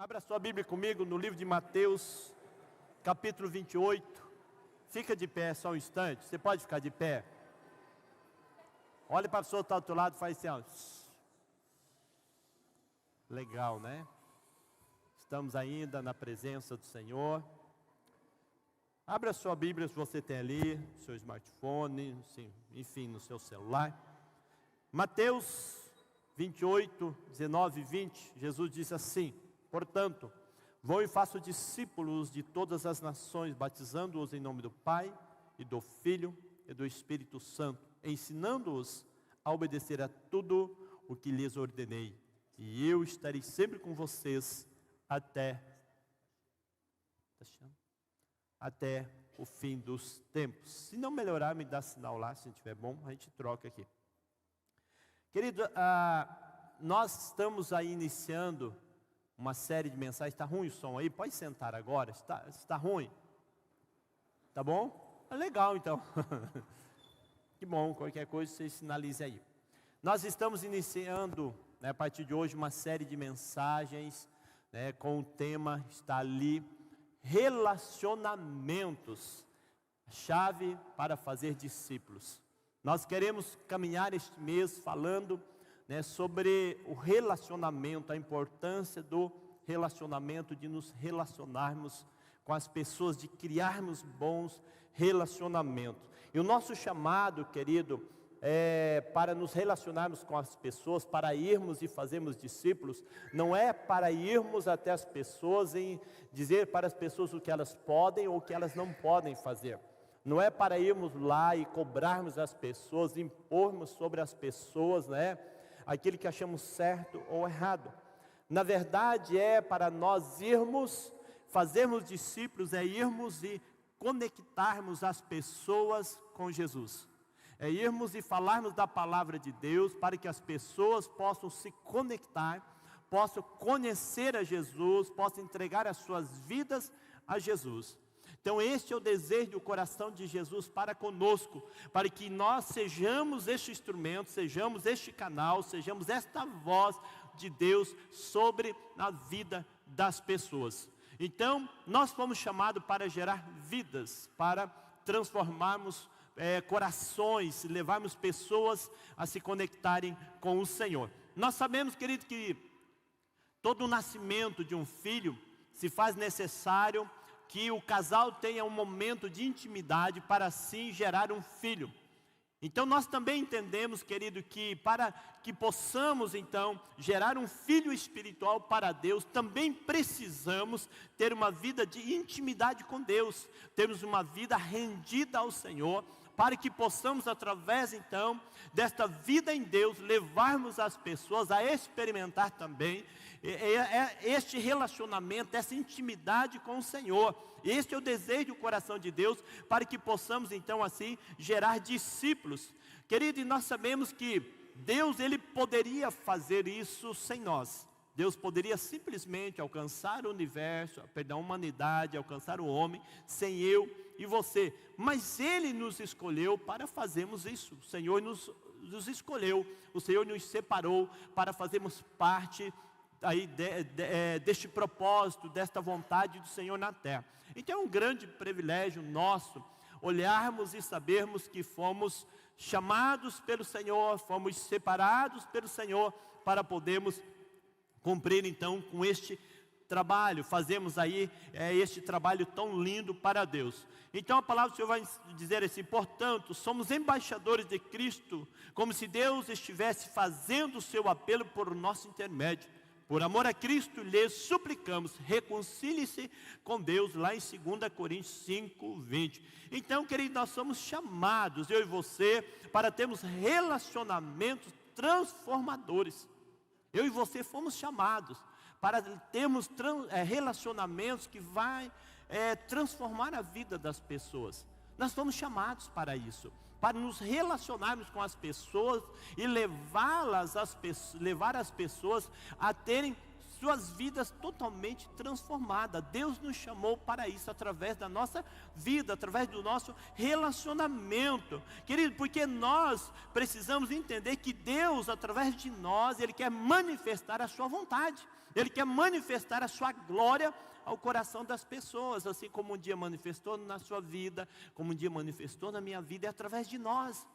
Abra sua Bíblia comigo no livro de Mateus, capítulo 28. Fica de pé só um instante. Você pode ficar de pé? Olha para a pessoa que está do outro lado e faz assim, ó. Legal, né? Estamos ainda na presença do Senhor. Abra sua Bíblia se você tem ali, seu smartphone, enfim, no seu celular. Mateus 28, 19 e 20, Jesus disse assim: portanto, vão e façam discípulos de todas as nações, batizando-os em nome do Pai, e do Filho, e do Espírito Santo, ensinando-os a obedecer a tudo o que lhes ordenei. E eu estarei sempre com vocês até o fim dos tempos. Se não melhorar, me dá sinal lá, se estiver bom, a gente troca aqui. Querido, nós estamos aí iniciando uma série de mensagens. Está ruim o som aí? Pode sentar agora. Está ruim? Tá bom? Legal então. Que bom, qualquer coisa você sinalize aí. Nós estamos iniciando, a partir de hoje, uma série de mensagens, com o tema, está ali, relacionamentos, a chave para fazer discípulos. Nós queremos caminhar este mês falando sobre o relacionamento, a importância do relacionamento, de nos relacionarmos com as pessoas, de criarmos bons relacionamentos. E o nosso chamado, querido, para nos relacionarmos com as pessoas, para irmos e fazermos discípulos, não é para irmos até as pessoas e dizer para as pessoas o que elas podem ou o que elas não podem fazer. Não é para irmos lá e cobrarmos as pessoas, impormos sobre as pessoas, aquilo que achamos certo ou errado. Na verdade é para nós irmos, fazermos discípulos, irmos e conectarmos as pessoas com Jesus. É irmos e falarmos da palavra de Deus para que as pessoas possam se conectar, possam conhecer a Jesus, possam entregar as suas vidas a Jesus. Então este é o desejo do coração de Jesus para conosco, para que nós sejamos este instrumento, sejamos este canal, sejamos esta voz de Deus sobre a vida das pessoas. Então nós fomos chamados para gerar vidas, para transformarmos corações, levarmos pessoas a se conectarem com o Senhor. Nós sabemos, querido, que todo o nascimento de um filho se faz necessário que o casal tenha um momento de intimidade para assim gerar um filho. Então nós também entendemos, querido, que para que possamos então gerar um filho espiritual para Deus, também precisamos ter uma vida de intimidade com Deus, termos uma vida rendida ao Senhor, para que possamos, através então desta vida em Deus, levarmos as pessoas a experimentar também este relacionamento, essa intimidade com o Senhor. Este é o desejo do coração de Deus, para que possamos então assim gerar discípulos. Querido, e nós sabemos que Deus, Ele poderia fazer isso sem nós. Deus poderia simplesmente alcançar o universo, a humanidade, alcançar o homem, sem eu e você. Mas Ele nos escolheu para fazermos isso. O Senhor nos escolheu, o Senhor nos separou para fazermos parte deste propósito, desta vontade do Senhor na terra. Então é um grande privilégio nosso olharmos e sabermos que fomos chamados pelo Senhor, fomos separados pelo Senhor para podermos cumprir então com este trabalho, fazemos este trabalho tão lindo para Deus. Então a palavra do Senhor vai dizer assim: portanto, somos embaixadores de Cristo, como se Deus estivesse fazendo o seu apelo por nosso intermédio. Por amor a Cristo, lhes suplicamos, reconcilie-se com Deus, lá em 2 Coríntios 5, 20. Então, querido, nós somos chamados, eu e você, para termos relacionamentos transformadores. Eu e você fomos chamados para termos relacionamentos que vai transformar a vida das pessoas. Nós fomos chamados para isso, para nos relacionarmos com as pessoas e levar as pessoas a terem suas vidas totalmente transformadas. Deus nos chamou para isso, através da nossa vida, através do nosso relacionamento. Querido, porque nós precisamos entender que Deus, através de nós, Ele quer manifestar a sua vontade. Ele quer manifestar a sua glória ao coração das pessoas, assim como um dia manifestou na sua vida, como um dia manifestou na minha vida, é através de nós.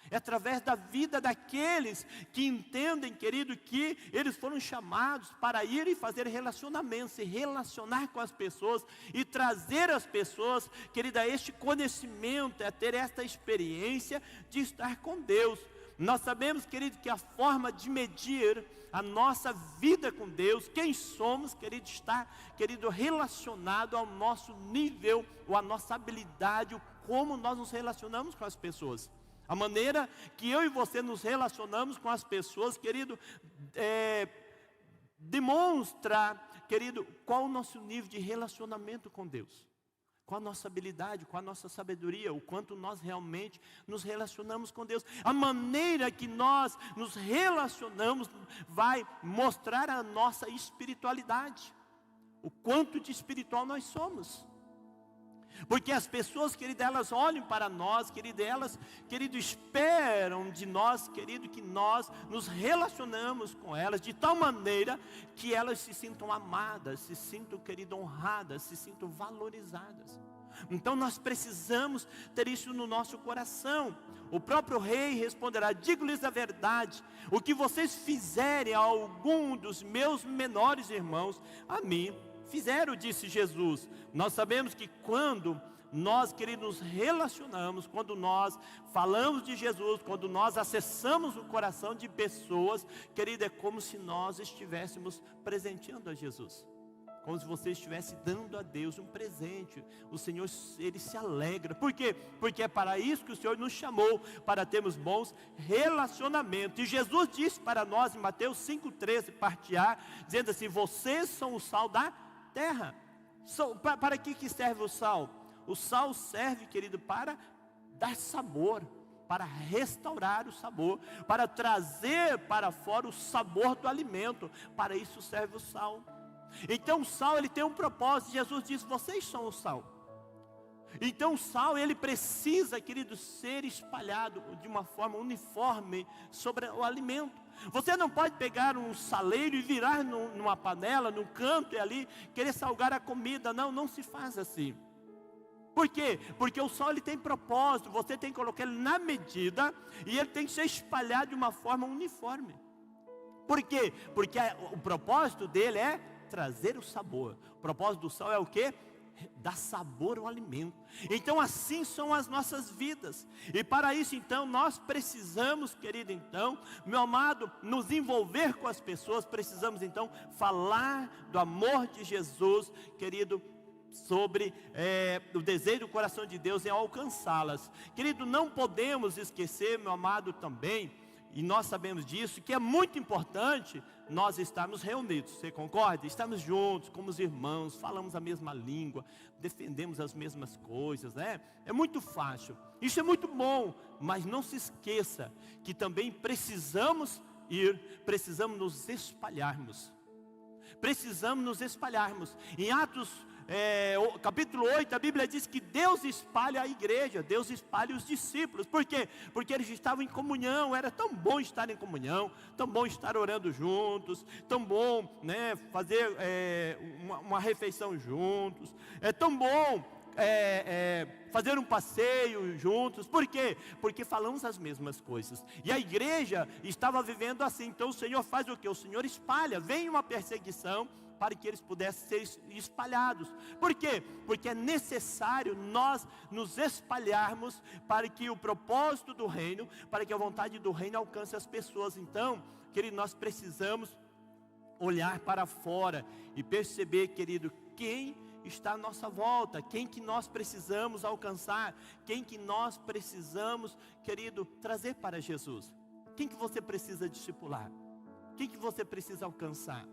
É através da vida daqueles que entendem, querido, que eles foram chamados para ir e fazer relacionamento, se relacionar com as pessoas e trazer as pessoas, querido, a este conhecimento, a ter esta experiência de estar com Deus. Nós sabemos, querido, que a forma de medir a nossa vida com Deus, quem somos, querido, está, querido, relacionado ao nosso nível, ou à nossa habilidade, ou como nós nos relacionamos com as pessoas. A maneira que eu e você nos relacionamos com as pessoas, querido, demonstra, querido, qual o nosso nível de relacionamento com Deus. Qual a nossa habilidade, qual a nossa sabedoria, o quanto nós realmente nos relacionamos com Deus. A maneira que nós nos relacionamos vai mostrar a nossa espiritualidade. O quanto de espiritual nós somos. Porque as pessoas, querido, elas olham para nós, querido, elas, querido, esperam de nós, querido, que nós nos relacionamos com elas de tal maneira que elas se sintam amadas, se sintam, querido, honradas, se sintam valorizadas. Então nós precisamos ter isso no nosso coração. O próprio rei responderá: digo-lhes a verdade, o que vocês fizerem a algum dos meus menores irmãos, a mim fizeram, disse Jesus. Nós sabemos que quando nós, queridos, nos relacionamos, quando nós falamos de Jesus, quando nós acessamos o coração de pessoas, querido, é como se nós estivéssemos presenteando a Jesus. Como se você estivesse dando a Deus um presente. O Senhor, Ele se alegra. Por quê? Porque é para isso que o Senhor nos chamou, para termos bons relacionamentos. E Jesus disse para nós em Mateus 5,13, parte A, dizendo assim: vocês são o sal da terra. Para que serve o sal? O sal serve, querido, para dar sabor, para restaurar o sabor, para trazer para fora o sabor do alimento. Para isso serve o sal. Então o sal, ele tem um propósito. Jesus diz: vocês são o sal. Então o sal, ele precisa, querido, ser espalhado de uma forma uniforme sobre o alimento. Você não pode pegar um saleiro e virar numa panela, num canto e ali querer salgar a comida. Não se faz assim. Por quê? Porque o sal, ele tem propósito. Você tem que colocar ele na medida e ele tem que ser espalhado de uma forma uniforme. Por quê? Porque o propósito dele é trazer o sabor. O propósito do sal é o quê? Dar sabor ao alimento. Então assim são as nossas vidas. E para isso então nós precisamos, querido, então, meu amado, nos envolver com as pessoas. Precisamos então falar do amor de Jesus, querido, sobre o desejo do coração de Deus em alcançá-las. Querido, não podemos esquecer, meu amado, também, e nós sabemos disso, que é muito importante nós estarmos reunidos. Você concorda? Estamos juntos, como os irmãos, falamos a mesma língua, defendemos as mesmas coisas, né? É muito fácil. Isso é muito bom, mas não se esqueça que também precisamos nos espalharmos. Precisamos nos espalharmos. Em Atos capítulo 8, a Bíblia diz que Deus espalha a igreja, Deus espalha os discípulos. Por quê? Porque eles estavam em comunhão. Era tão bom estar em comunhão, tão bom estar orando juntos, tão bom, né, fazer uma refeição juntos. É tão bom fazer um passeio juntos. Por quê? Porque falamos as mesmas coisas. E a igreja estava vivendo assim. Então o Senhor faz o quê? O Senhor espalha. Vem uma perseguição para que eles pudessem ser espalhados. Por quê? Porque é necessário nós nos espalharmos para que o propósito do reino, para que a vontade do reino alcance as pessoas. Então, querido, nós precisamos olhar para fora e perceber, querido, quem está à nossa volta, quem que nós precisamos alcançar, quem que nós precisamos, querido, trazer para Jesus. Quem que você precisa discipular? Quem que você precisa alcançar?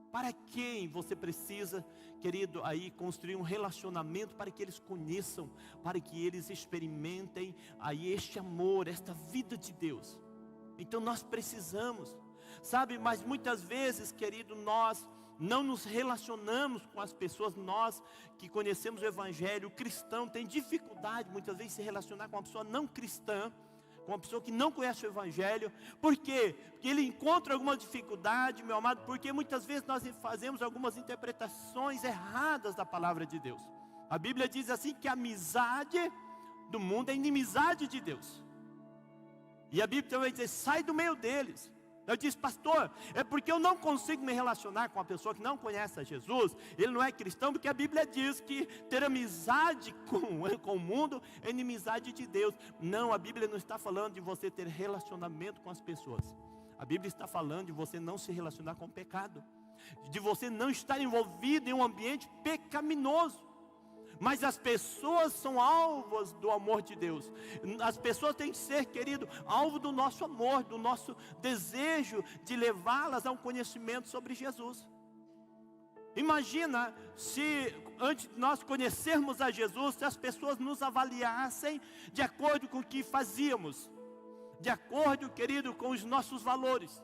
Para quem você precisa, querido, aí construir um relacionamento para que eles conheçam, para que eles experimentem aí este amor, esta vida de Deus. Então nós precisamos. Sabe, mas muitas vezes, querido, nós não nos relacionamos com as pessoas. Nós que conhecemos o Evangelho, o cristão tem dificuldade muitas vezes de se relacionar com uma pessoa não cristã, com uma pessoa que não conhece o Evangelho. Por quê? Porque ele encontra alguma dificuldade, meu amado, porque muitas vezes nós fazemos algumas interpretações erradas da palavra de Deus. A Bíblia diz assim que a amizade do mundo é inimizade de Deus. E a Bíblia também diz, sai do meio deles. Eu disse, pastor, é porque eu não consigo me relacionar com uma pessoa que não conhece a Jesus, ele não é cristão, porque a Bíblia diz que ter amizade com o mundo é inimizade de Deus. Não, a Bíblia não está falando de você ter relacionamento com as pessoas. A Bíblia está falando de você não se relacionar com o pecado, de você não estar envolvido em um ambiente pecaminoso. Mas as pessoas são alvos do amor de Deus. As pessoas têm que ser, querido, alvo do nosso amor, do nosso desejo de levá-las a um conhecimento sobre Jesus. Imagina se antes de nós conhecermos a Jesus, se as pessoas nos avaliassem de acordo com o que fazíamos, de acordo, querido, com os nossos valores,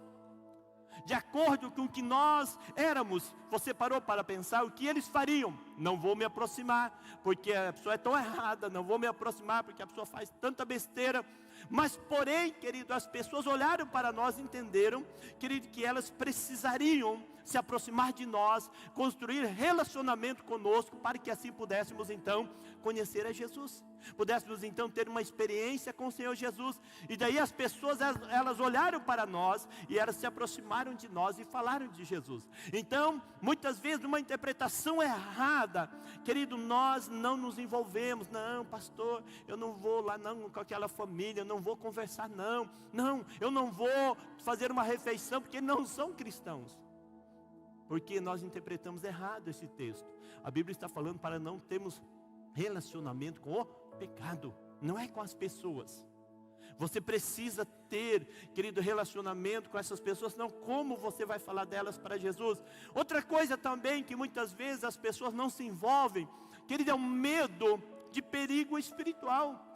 de acordo com o que nós éramos. Você parou para pensar o que eles fariam? Não vou me aproximar, porque a pessoa é tão errada. Não vou me aproximar, porque a pessoa faz tanta besteira. Mas porém, querido, as pessoas olharam para nós e entenderam, querido, que elas precisariam se aproximar de nós, construir relacionamento conosco, para que assim pudéssemos então conhecer a Jesus, pudéssemos então ter uma experiência com o Senhor Jesus. E daí as pessoas, elas olharam para nós e elas se aproximaram de nós e falaram de Jesus. Então, muitas vezes, numa interpretação errada, querido, nós não nos envolvemos. Não, pastor, eu não vou lá não com aquela família, eu não vou conversar não, eu não vou fazer uma refeição, porque não são cristãos. Porque nós interpretamos errado esse texto. A Bíblia está falando para não termos relacionamento com o pecado, não é com as pessoas. Você precisa ter, querido, relacionamento com essas pessoas, não como você vai falar delas para Jesus. Outra coisa também que muitas vezes as pessoas não se envolvem, querido, é o medo de perigo espiritual.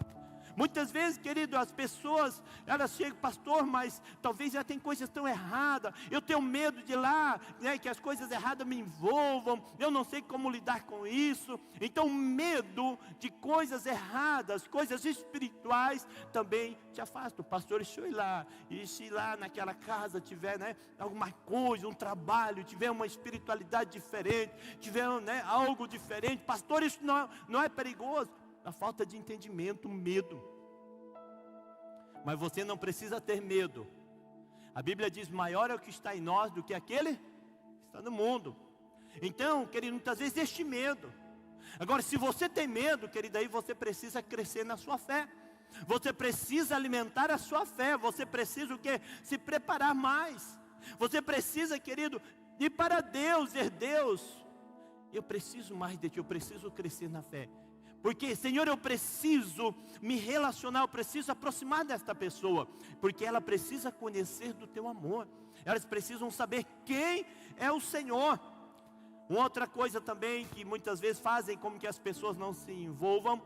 Muitas vezes, querido, as pessoas, elas chegam, pastor, mas talvez já tem coisas tão erradas, eu tenho medo de lá, né, que as coisas erradas me envolvam, eu não sei como lidar com isso. Então, medo de coisas erradas, coisas espirituais, também te afasta. Pastor, deixa eu ir lá, e se lá naquela casa tiver, né, alguma coisa, um trabalho, tiver uma espiritualidade diferente, tiver, né, algo diferente, pastor, isso não é perigoso? A falta de entendimento, medo. Mas você não precisa ter medo. A Bíblia diz, maior é o que está em nós do que aquele que está no mundo. Então, querido, muitas vezes este medo. Agora, se você tem medo, querido, aí você precisa crescer na sua fé. Você precisa alimentar a sua fé. Você precisa o quê? Se preparar mais. Você precisa, querido, ir para Deus, dizer, Deus, eu preciso mais de Ti, eu preciso crescer na fé. Porque, Senhor, eu preciso me relacionar, eu preciso aproximar desta pessoa, porque ela precisa conhecer do Teu amor, elas precisam saber quem é o Senhor. Uma outra coisa também que muitas vezes fazem como que as pessoas não se envolvam,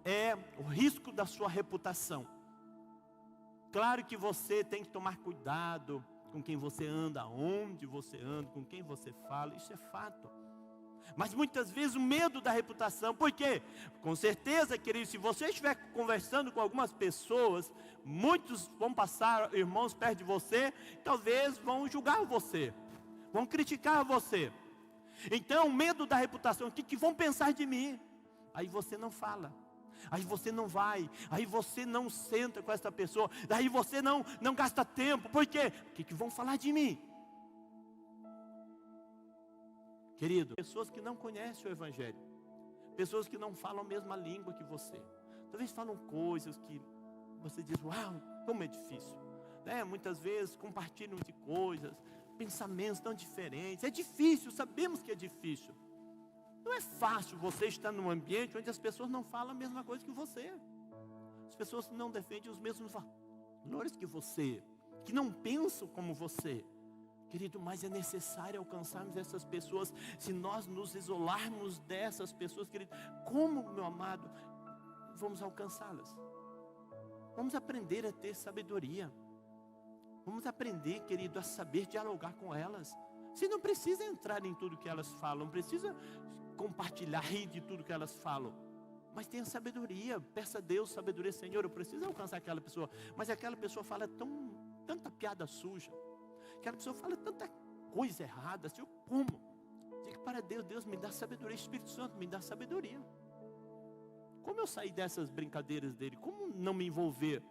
é o risco da sua reputação. Claro que você tem que tomar cuidado com quem você anda, onde você anda, com quem você fala, isso é fato. Mas muitas vezes o medo da reputação. Por quê? Com certeza, querido, se você estiver conversando com algumas pessoas, muitos vão passar, irmãos, perto de você, talvez vão julgar você, vão criticar você. Então, o medo da reputação, o que vão pensar de mim? Aí você não fala, aí você não vai, aí você não senta com essa pessoa, aí você não gasta tempo. Por quê? O que vão falar de mim? Querido, pessoas que não conhecem o Evangelho, pessoas que não falam a mesma língua que você, talvez falam coisas que você diz, uau, como é difícil, né? Muitas vezes compartilham de coisas, pensamentos tão diferentes. É difícil, sabemos que é difícil. Não é fácil você estar num ambiente onde as pessoas não falam a mesma coisa que você, as pessoas não defendem os mesmos valores que você, que não pensam como você. Querido, mas é necessário alcançarmos essas pessoas. Se nós nos isolarmos dessas pessoas, querido, como, meu amado, vamos alcançá-las? Vamos aprender a ter sabedoria. Vamos aprender, querido, a saber dialogar com elas. Você não precisa entrar em tudo que elas falam, não precisa compartilhar, rir de tudo que elas falam. Mas tenha sabedoria, peça a Deus sabedoria. Senhor, eu preciso alcançar aquela pessoa. Mas aquela pessoa fala tanta piada suja. Aquela pessoa fala tanta coisa errada. Senhor, como? Diga para Deus, Deus me dá sabedoria. Espírito Santo me dá sabedoria. Como eu sair dessas brincadeiras dele? Como não me envolver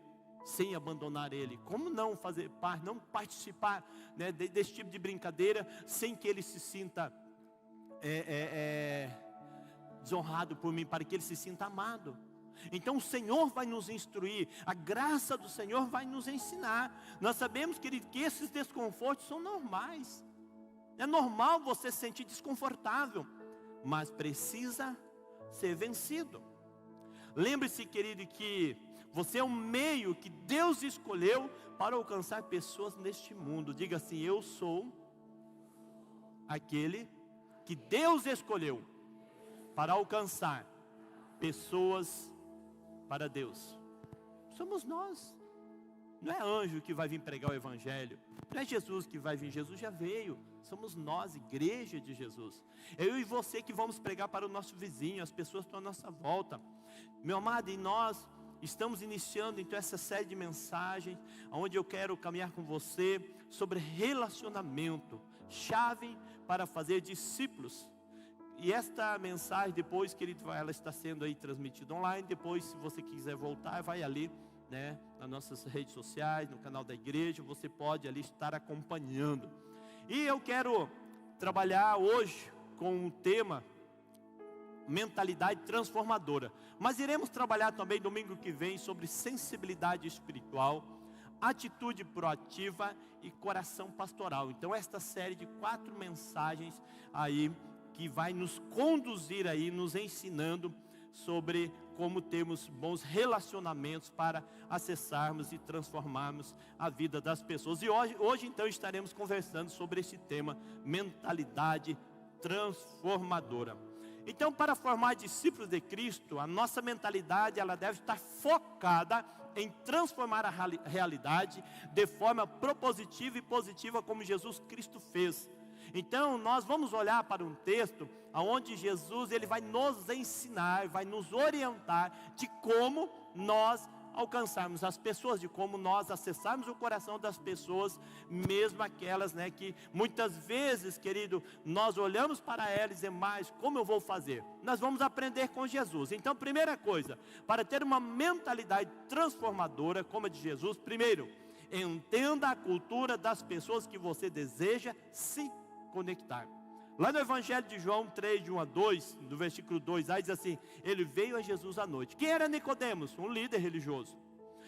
sem abandonar ele? Como não fazer parte, não participar, né, desse tipo de brincadeira sem que ele se sinta desonrado por mim, para que ele se sinta amado? Então o Senhor vai nos instruir, a graça do Senhor vai nos ensinar. Nós sabemos, querido, que esses desconfortos são normais. É normal você se sentir desconfortável, mas precisa ser vencido. Lembre-se, querido, que você é um meio que Deus escolheu para alcançar pessoas neste mundo. Diga assim: eu sou aquele que Deus escolheu para alcançar pessoas para Deus. Somos nós. Não é anjo que vai vir pregar o evangelho, não é Jesus que vai vir, Jesus já veio. Somos nós, igreja de Jesus. Eu e você que vamos pregar para o nosso vizinho, as pessoas que estão à nossa volta. Meu amado, e nós estamos iniciando então essa série de mensagens, onde eu quero caminhar com você sobre relacionamento, chave para fazer discípulos. E esta mensagem depois, querido, ela está sendo aí transmitida online. Depois, se você quiser voltar, vai ali, né, nas nossas redes sociais, no canal da igreja, você pode ali estar acompanhando. E eu quero trabalhar hoje com um tema, mentalidade transformadora. Mas iremos trabalhar também domingo que vem sobre sensibilidade espiritual, atitude proativa e coração pastoral. Então esta série de 4 mensagens aí, que vai nos conduzir aí, nos ensinando sobre como termos bons relacionamentos para acessarmos e transformarmos a vida das pessoas. E hoje então estaremos conversando sobre esse tema, mentalidade transformadora. Então, para formar discípulos de Cristo, a nossa mentalidade ela deve estar focada em transformar a realidade de forma propositiva e positiva, como Jesus Cristo fez. Então nós vamos olhar para um texto onde Jesus ele vai nos ensinar, vai nos orientar de como nós alcançarmos as pessoas, de como nós acessarmos o coração das pessoas, mesmo aquelas, né, que muitas vezes, querido, nós olhamos para elas e dizemos, mas como eu vou fazer? Nós vamos aprender com Jesus. Então, primeira coisa, para ter uma mentalidade transformadora como a de Jesus, primeiro, entenda a cultura das pessoas que você deseja se conectar. Lá no Evangelho de João 3, de 1 a 2, do versículo 2, aí diz assim, ele veio a Jesus à noite. Quem era Nicodemos? Um líder religioso.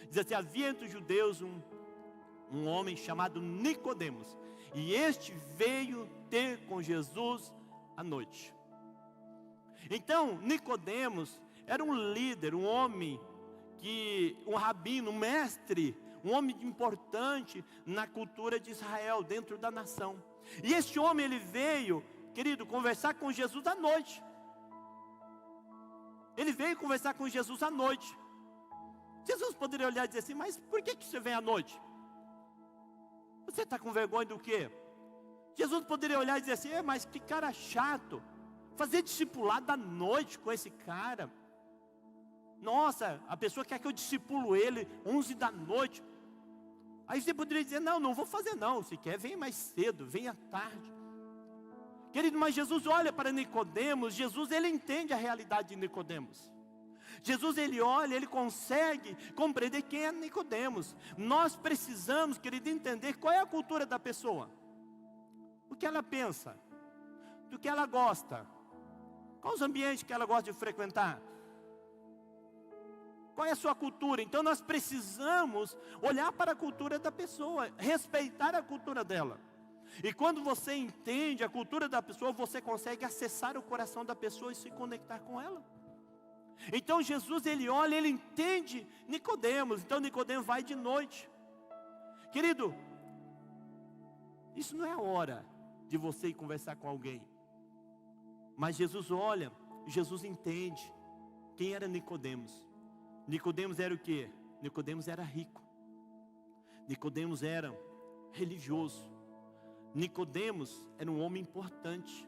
Diz assim, havia entre os judeus um homem chamado Nicodemos, e este veio ter com Jesus à noite. Então, Nicodemos era um líder, um homem, um rabino, um mestre, um homem importante na cultura de Israel, dentro da nação. E este homem, ele veio, querido, conversar com Jesus à noite. Ele veio conversar com Jesus à noite. Jesus poderia olhar e dizer assim, mas por que você vem à noite? Você está com vergonha do quê? Jesus poderia olhar e dizer assim, mas que cara chato, fazer discipulado à noite com esse cara. Nossa, a pessoa quer que eu discipulo ele 11 da noite. Aí você poderia dizer, não vou fazer não. Se quer, vem mais cedo, vem à tarde. Querido, mas Jesus olha para Nicodemos. Jesus, ele entende a realidade de Nicodemos. Jesus, ele olha, ele consegue compreender quem é Nicodemos. Nós precisamos, querido, entender qual é a cultura da pessoa. O que ela pensa, do que ela gosta, quais os ambientes que ela gosta de frequentar. Qual é a sua cultura? Então nós precisamos olhar para a cultura da pessoa, respeitar a cultura dela. E quando você entende a cultura da pessoa, você consegue acessar o coração da pessoa e se conectar com ela. Então Jesus, ele olha, ele entende Nicodemos. Então Nicodemos vai de noite. Querido, isso não é a hora de você ir conversar com alguém. Mas Jesus olha, Jesus entende quem era Nicodemos. Nicodemos era o quê? Nicodemos era rico. Nicodemos era religioso. Nicodemos era um homem importante.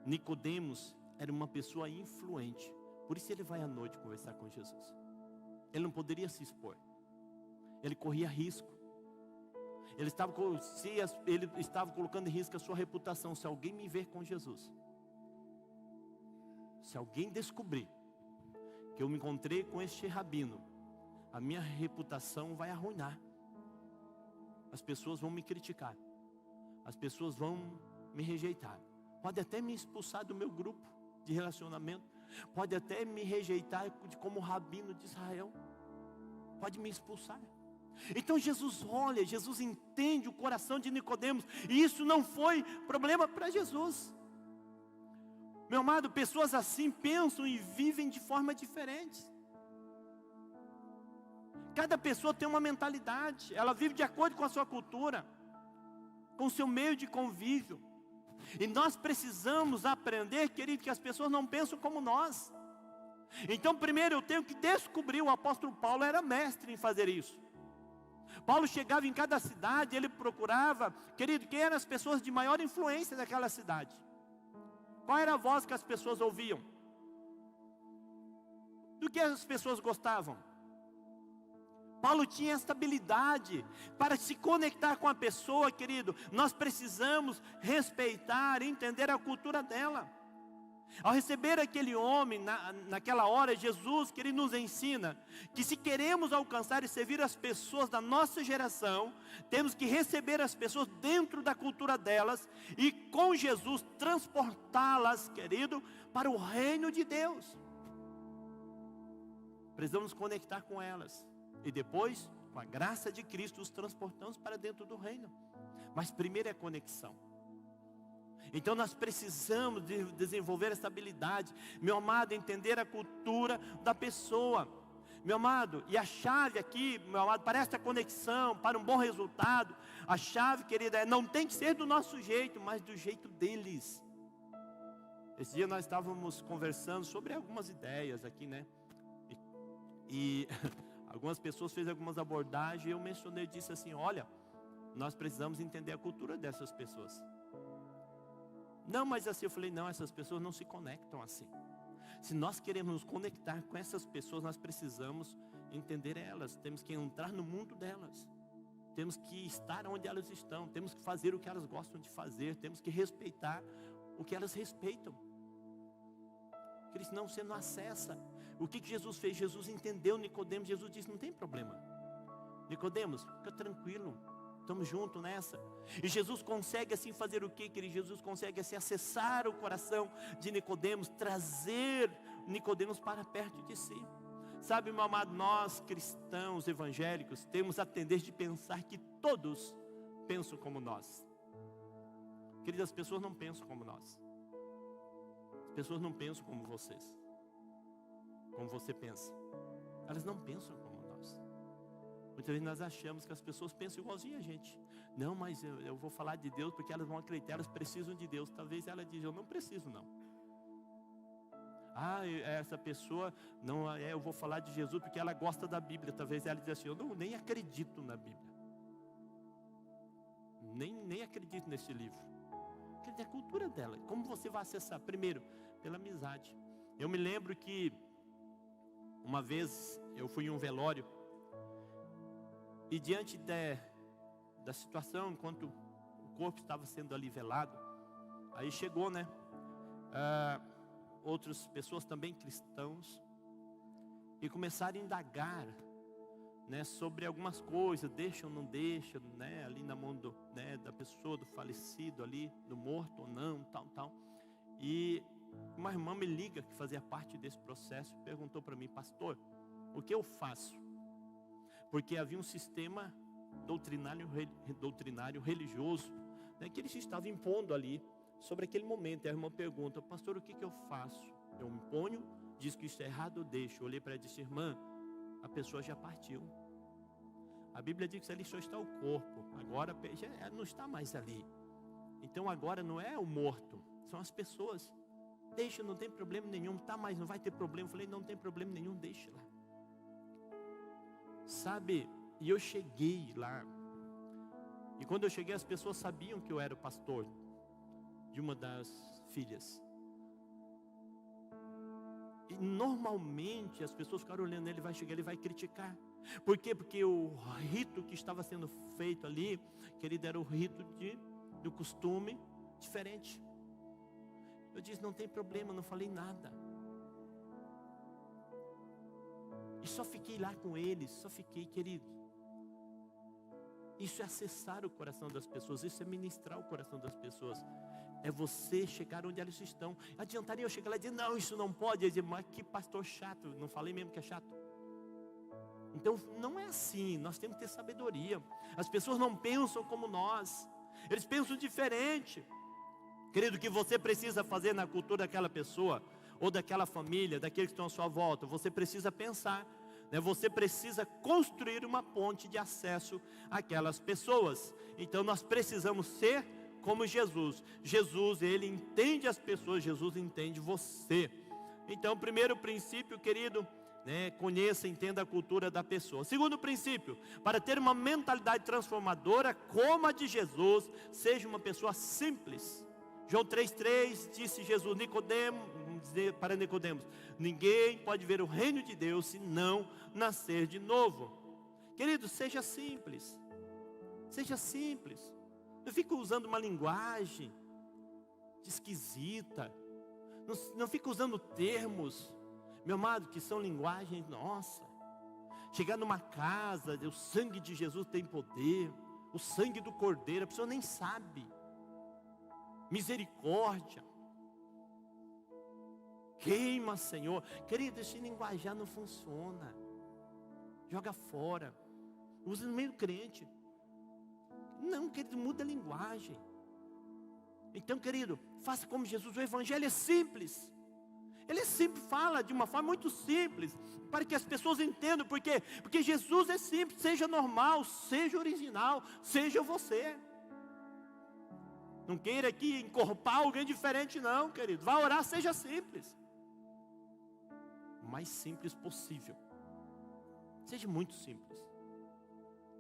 Nicodemos era uma pessoa influente. Por isso ele vai à noite conversar com Jesus. Ele não poderia se expor. Ele corria risco. Ele estava colocando em risco a sua reputação. Se alguém me ver com Jesus, se alguém descobrir que eu me encontrei com este rabino, a minha reputação vai arruinar. As pessoas vão me criticar. As pessoas vão me rejeitar. Pode até me expulsar do meu grupo de relacionamento. Pode até me rejeitar como rabino de Israel. Pode me expulsar. Então Jesus olha, Jesus entende o coração de Nicodemos. E isso não foi problema para Jesus. Meu amado, pessoas assim pensam e vivem de forma diferente. Cada pessoa tem uma mentalidade. Ela vive de acordo com a sua cultura, com o seu meio de convívio. E nós precisamos aprender, querido, que as pessoas não pensam como nós. Então primeiro eu tenho que descobrir. O apóstolo Paulo era mestre em fazer isso. Paulo chegava em cada cidade, ele procurava, querido, quem eram as pessoas de maior influência daquela cidade. Qual era a voz que as pessoas ouviam? Do que as pessoas gostavam? Paulo tinha esta habilidade para se conectar com a pessoa, querido. Nós precisamos respeitar, entender a cultura dela. Ao receber aquele homem, naquela hora, Jesus, que ele nos ensina que se queremos alcançar e servir as pessoas da nossa geração, temos que receber as pessoas dentro da cultura delas e com Jesus transportá-las, querido, para o reino de Deus. Precisamos nos conectar com elas e depois, com a graça de Cristo, os transportamos para dentro do reino. Mas primeiro é conexão. Então nós precisamos desenvolver essa habilidade, meu amado, entender a cultura da pessoa, meu amado. E a chave aqui, meu amado, para esta conexão, para um bom resultado, a chave, querida, não tem que ser do nosso jeito, mas do jeito deles. Esse dia nós estávamos conversando sobre algumas ideias aqui, né? E algumas pessoas fez algumas abordagens, e eu mencionei, disse assim, olha, nós precisamos entender a cultura dessas pessoas. Não, mas assim, eu falei, não, essas pessoas não se conectam assim. Se nós queremos nos conectar com essas pessoas, nós precisamos entender elas. Temos que entrar no mundo delas. Temos que estar onde elas estão. Temos que fazer o que elas gostam de fazer. Temos que respeitar o que elas respeitam. Porque senão você não acessa. O que Jesus fez? Jesus entendeu Nicodemos. Jesus disse, não tem problema. Nicodemos, fica tranquilo. Estamos juntos nessa. E Jesus consegue assim fazer o quê, querido? Jesus consegue assim acessar o coração de Nicodemos, trazer Nicodemos para perto de si. Sabe, meu amado, nós cristãos evangélicos temos a tendência de pensar que todos pensam como nós. Queridas, as pessoas não pensam como nós. As pessoas não pensam como vocês. Como você pensa. Elas não pensam como nós. Muitas vezes nós achamos que as pessoas pensam igualzinho a gente. Não, mas eu vou falar de Deus porque elas vão acreditar, elas precisam de Deus. Talvez ela diga, eu não preciso não. Ah, essa pessoa, não, eu vou falar de Jesus porque ela gosta da Bíblia. Talvez ela diga assim, eu nem acredito na Bíblia. Nem acredito nesse livro. Quer dizer, a cultura dela. Como você vai acessar? Primeiro, pela amizade. Eu me lembro que uma vez eu fui em um velório. E diante da situação, enquanto o corpo estava sendo ali velado, aí chegou, né? Outras pessoas também cristãos, e começaram a indagar, né, sobre algumas coisas, deixam ou não deixam, né, ali na mão da pessoa, do falecido ali, do morto ou não, tal. E uma irmã me liga, que fazia parte desse processo, perguntou para mim, pastor, o que eu faço? Porque havia um sistema doutrinário religioso, né, que eles estavam impondo ali sobre aquele momento. E a irmã pergunta, pastor, o que eu faço? Eu me imponho, diz que isso é errado, eu deixo. Eu olhei para ela e disse, irmã, a pessoa já partiu. A Bíblia diz que ali só está o corpo, agora já não está mais ali. Então agora não é o morto, são as pessoas. Deixa, não tem problema nenhum, tá, mas não vai ter problema. Eu falei, não tem problema nenhum, deixa lá. Sabe, e eu cheguei lá, E quando eu cheguei, as pessoas sabiam que eu era o pastor de uma das filhas. E normalmente as pessoas ficaram olhando, ele vai chegar, ele vai criticar. Por quê? Porque o rito que estava sendo feito ali, querido, era o rito do costume diferente. Eu disse, não tem problema, não falei nada. E só fiquei lá com eles, só fiquei, querido. Isso é acessar o coração das pessoas, isso é ministrar o coração das pessoas. É você chegar onde elas estão. Adiantaria eu chegar lá e dizer, não, isso não pode. Eu dizer, mas que pastor chato, não falei mesmo que é chato. Então não é assim, nós temos que ter sabedoria. As pessoas não pensam como nós, eles pensam diferente. Querido, o que você precisa fazer na cultura daquela pessoa, ou daquela família, daqueles que estão à sua volta, você precisa pensar, né? Você precisa construir uma ponte de acesso àquelas pessoas. Então nós precisamos ser como Jesus. Jesus, ele entende as pessoas, Jesus entende você. Então, primeiro princípio, querido, conheça, entenda a cultura da pessoa. Segundo princípio, para ter uma mentalidade transformadora como a de Jesus, seja uma pessoa simples. João 3,3 disse Jesus para Nicodemos, ninguém pode ver o reino de Deus se não nascer de novo. Querido, seja simples. Seja simples. Não fica usando uma linguagem esquisita. Não fica usando termos, meu amado, que são linguagens, nossa. Chegar numa casa, o sangue de Jesus tem poder, o sangue do Cordeiro, a pessoa nem sabe. Misericórdia. Queima, Senhor. Querido, esse linguajar não funciona. Joga fora. Usa no meio do crente. Não, querido, muda a linguagem. Então, querido, faça como Jesus. O evangelho é simples. Ele é simples, fala de uma forma muito simples, para que as pessoas entendam. Por quê? Porque Jesus é simples. Seja normal, seja original, seja você. Não queira aqui encorpar alguém diferente não, querido. Vá orar, seja simples. O mais simples possível. Seja muito simples.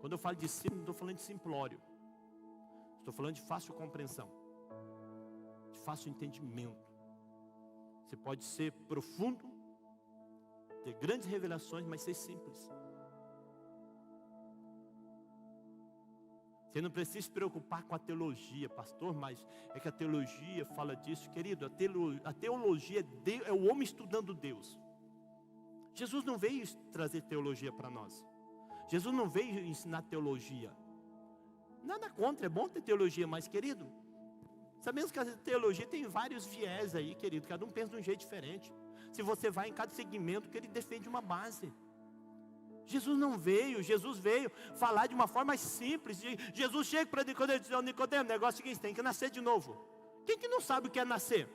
Quando eu falo de simples, não estou falando de simplório. Estou falando de fácil compreensão, de fácil entendimento. Você pode ser profundo, ter grandes revelações, mas ser simples. Você não precisa se preocupar com a teologia, pastor, mas é que a teologia fala disso. Querido, a teologia é o homem estudando Deus. Jesus não veio trazer teologia para nós. Jesus não veio ensinar teologia. Nada contra, é bom ter teologia, mas querido, sabemos que a teologia tem vários viés aí, querido. Cada um pensa de um jeito diferente. Se você vai em cada segmento, que ele defende uma base. Jesus não veio, Jesus veio falar de uma forma mais simples. Jesus chega para Nicodemo e diz, Nicodemo, o negócio é o seguinte, tem que nascer de novo. Quem que não sabe o que é nascer?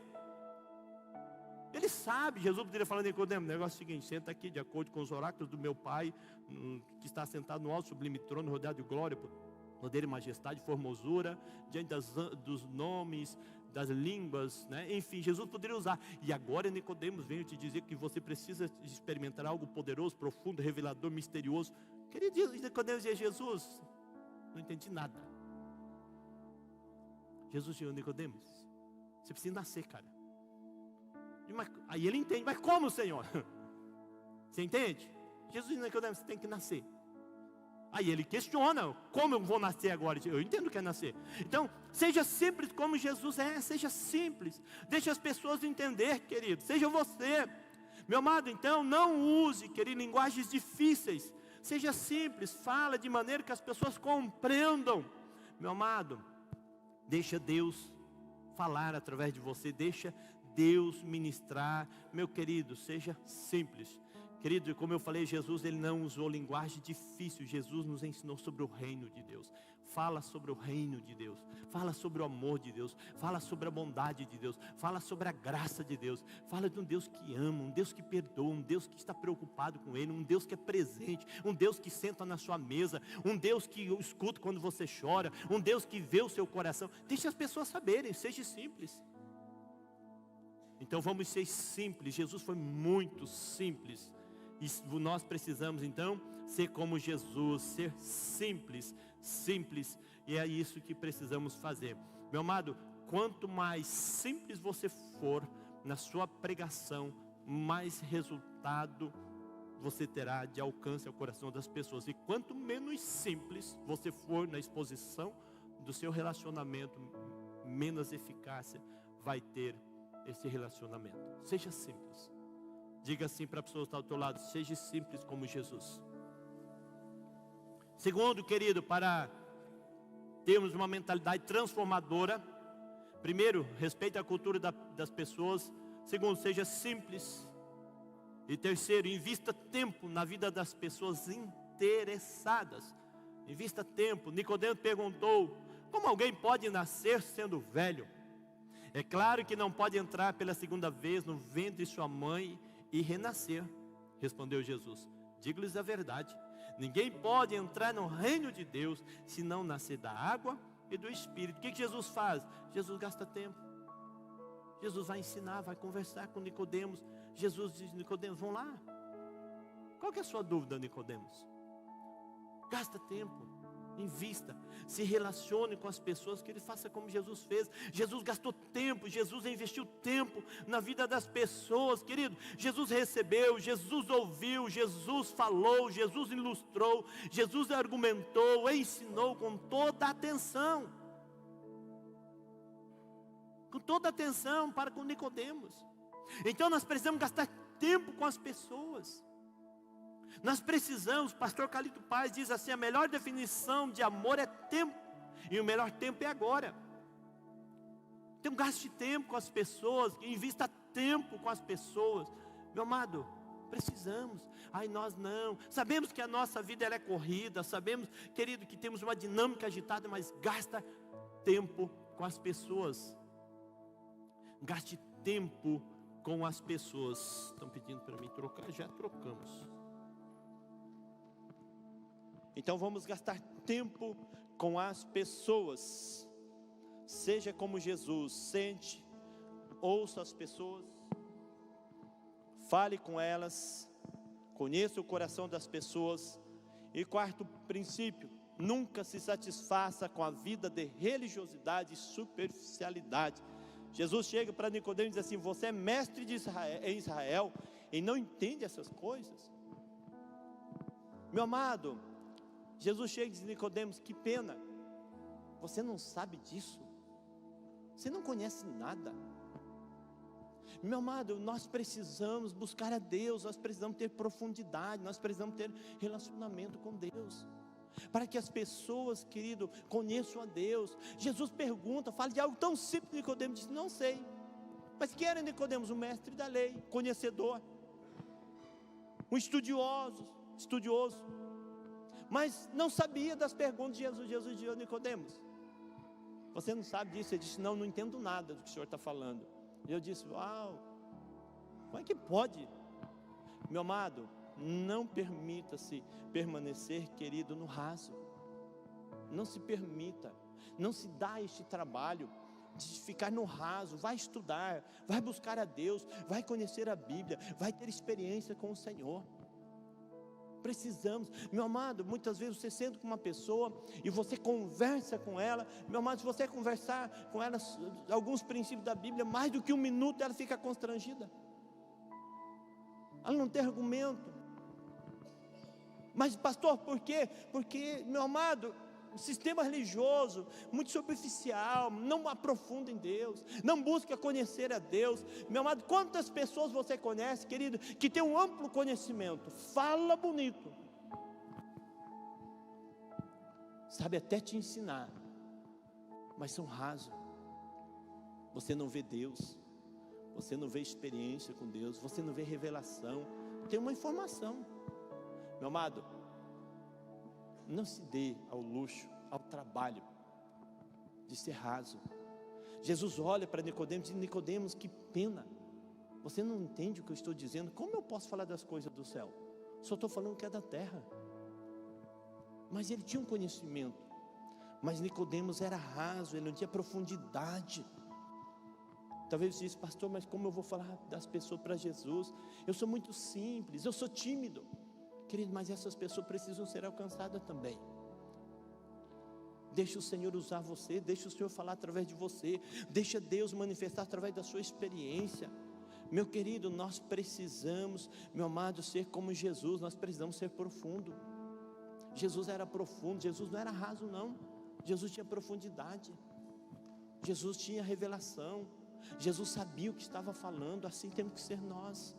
Ele sabe. Jesus poderia falar a Nicodemo, o negócio é o seguinte, senta aqui de acordo com os oráculos do meu Pai, que está sentado no alto sublime trono, rodeado de glória, poder e majestade, formosura, diante dos nomes, das línguas, né? Enfim, Jesus poderia usar. E agora Nicodemos veio te dizer que você precisa experimentar algo poderoso, profundo, revelador, misterioso. Querido, Nicodemos dizia, Jesus, não entendi nada. Jesus disse, Nicodemos, você precisa nascer, cara. Aí ele entende, mas como, Senhor? Você entende? Jesus disse, Nicodemos, você tem que nascer. Aí ele questiona, como eu vou nascer agora? Eu entendo o que é nascer. Então, seja simples como Jesus é, seja simples. Deixe as pessoas entender, querido, seja você. Meu amado, então, não use, querido, linguagens difíceis. Seja simples, fala de maneira que as pessoas compreendam. Meu amado, deixa Deus falar através de você, deixa Deus ministrar. Meu querido, seja simples. Querido, como eu falei, Jesus, ele não usou linguagem difícil. Jesus nos ensinou sobre o reino de Deus. Fala sobre o reino de Deus. Fala sobre o amor de Deus. Fala sobre a bondade de Deus. Fala sobre a graça de Deus. Fala de um Deus que ama, um Deus que perdoa, um Deus que está preocupado com ele, um Deus que é presente, um Deus que senta na sua mesa, um Deus que escuta quando você chora, um Deus que vê o seu coração. Deixe as pessoas saberem, seja simples. Então vamos ser simples. Jesus foi muito simples. E nós precisamos então ser como Jesus, ser simples, simples E é isso que precisamos fazer. Meu amado, quanto mais simples você for na sua pregação, mais resultado você terá de alcance ao coração das pessoas. E quanto menos simples você for na exposição do seu relacionamento, menos eficácia vai ter esse relacionamento. Seja simples. Diga assim para a pessoa que está ao teu lado: seja simples como Jesus. Segundo, querido, para termos uma mentalidade transformadora, primeiro, respeite a cultura das pessoas. Segundo, seja simples. E terceiro, invista tempo na vida das pessoas interessadas. Invista tempo. Nicodemo perguntou: como alguém pode nascer sendo velho? É claro que não pode entrar pela segunda vez no ventre de sua mãe e renascer. Respondeu Jesus: digo-lhes a verdade, ninguém pode entrar no reino de Deus se não nascer da água e do Espírito. O que Jesus faz? Jesus gasta tempo. Jesus vai ensinar, vai conversar com Nicodemos. Jesus diz: Nicodemos, vão lá. Qual que é a sua dúvida, Nicodemos? Gasta tempo, invista, se relacione com as pessoas, que ele faça como Jesus fez. Jesus gastou tempo, Jesus investiu tempo na vida das pessoas, querido. Jesus recebeu, Jesus ouviu, Jesus falou, Jesus ilustrou, Jesus argumentou, ensinou com toda a atenção. Com toda a atenção para com Nicodemos. Então nós precisamos gastar tempo com as pessoas. Nós precisamos, pastor Calito Paz diz assim: a melhor definição de amor é tempo, e o melhor tempo é agora. Então gaste tempo com as pessoas, invista tempo com as pessoas. Meu amado, precisamos. Ai, nós não. Sabemos que a nossa vida ela é corrida, sabemos, querido, que temos uma dinâmica agitada, mas gasta tempo com as pessoas. Gaste tempo com as pessoas. Estão pedindo para mim trocar, já trocamos. Então vamos gastar tempo com as pessoas. Seja como Jesus, sente, ouça as pessoas, fale com elas, conheça o coração das pessoas. E quarto princípio: nunca se satisfaça com a vida de religiosidade e superficialidade. Jesus chega para Nicodemo e diz assim: você é mestre em Israel e não entende essas coisas? Meu amado, Jesus chega e diz: Nicodemos, que pena, você não sabe disso, você não conhece nada. Meu amado, nós precisamos buscar a Deus, nós precisamos ter profundidade, nós precisamos ter relacionamento com Deus, para que as pessoas, querido, conheçam a Deus. Jesus pergunta, fala de algo tão simples. Nicodemos diz: não sei. Mas quem era Nicodemos? Um mestre da lei, conhecedor, um estudioso, mas não sabia das perguntas de Jesus. Jesus disse: Nicodemos, você não sabe disso? Ele disse: não entendo nada do que o senhor está falando. E eu disse: uau, como é que pode? Meu amado, não permita-se permanecer, querido, no raso. Não se permita, não se dá este trabalho de ficar no raso. Vai estudar, vai buscar a Deus, vai conhecer a Bíblia, vai ter experiência com o Senhor. Precisamos, meu amado, muitas vezes você senta com uma pessoa e você conversa com ela. Meu amado, se você conversar com ela alguns princípios da Bíblia, mais do que 1 minuto ela fica constrangida, ela não tem argumento. Mas pastor, por quê? Porque, meu amado, o sistema religioso, muito superficial, não aprofunda em Deus, não busca conhecer a Deus. Meu amado, quantas pessoas você conhece, querido, que tem um amplo conhecimento, fala bonito, sabe até te ensinar, mas são rasos. Você não vê Deus, você não vê experiência com Deus, você não vê revelação, tem uma informação. Meu amado, não se dê ao luxo, ao trabalho de ser raso. Jesus olha para Nicodemos e diz: Nicodemos, que pena, você não entende o que eu estou dizendo. Como eu posso falar das coisas do céu? Só estou falando que é da terra. Mas ele tinha um conhecimento, mas Nicodemos era raso, ele não tinha profundidade. Talvez você disse: pastor, mas como eu vou falar das pessoas para Jesus? Eu sou muito simples, eu sou tímido. Querido, mas essas pessoas precisam ser alcançadas também. Deixa o Senhor usar você, deixa o Senhor falar através de você, deixa Deus manifestar através da sua experiência. Meu querido, nós precisamos, meu amado, ser como Jesus, nós precisamos ser profundo. Jesus era profundo, Jesus não era raso não, Jesus tinha profundidade, Jesus tinha revelação, Jesus sabia o que estava falando. Assim temos que ser nós.